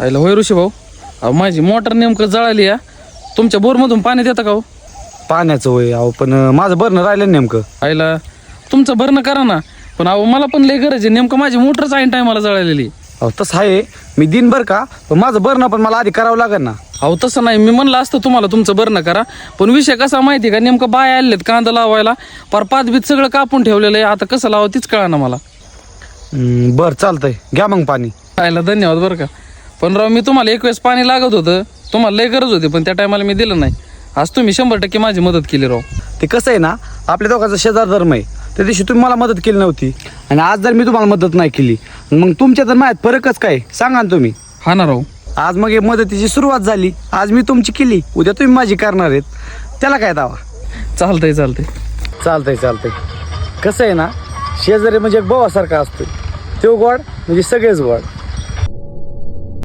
आईला होय ऋषी भाऊ, अहो माझी मोटर नेमकं जळाली या. तुमच्या बोरमधून पाणी देतं का हो? पाण्याचं होय अहो, पण माझं भरणं राहिलं नेमकं. आईला तुमचं भरणं करा ना, पण अहो मला पण लय गरज आहे. नेमकं माझी मोटरच ऐन टायमाला जळालेली. अहो तसं आहे, मी दिन बरं का, पण माझं भरणं पण मला आधी करावं लागेल ना. अहो तसं नाही, मी म्हणलं असतं तुम्हाला तुमचं भरणं करा, पण विषय कसा माहिती का, नेमकं बाय आलेत कांदा लावायला, पर पाच सगळं कापून ठेवलेलं आहे. आता कसं लावावं तीच कळा ना मला. बरं चालतंय, घ्या मग पाणी. आईला धन्यवाद बरं का. पण राव मी तुम्हाला एक वेळेस पाणी लागत होतं, तुम्हाला लय गरज होती, पण त्या टायमाला मी दिलं नाही. आज तुम्ही 100% माझी मदत केली राव. ते कसं आहे ना, आपल्या दोघांचा शेजार धर्म आहे. त्या दिवशी तुम्ही मला मदत केली नव्हती आणि आज जर मी तुम्हाला मदत नाही केली, मग तुमच्या तर माझ्यात फरकच काय सांगा ना तुम्ही. हा ना राव. आज मग हे मदतीची सुरुवात झाली, आज मी तुमची केली, उद्या तुम्ही माझी करणार आहेत, त्याला काय दावा. चालतंय. चालतंय. कसं आहे ना, शेजारी म्हणजे एक भावासारखा असतो, तो गोड म्हणजे सगळेच गोड.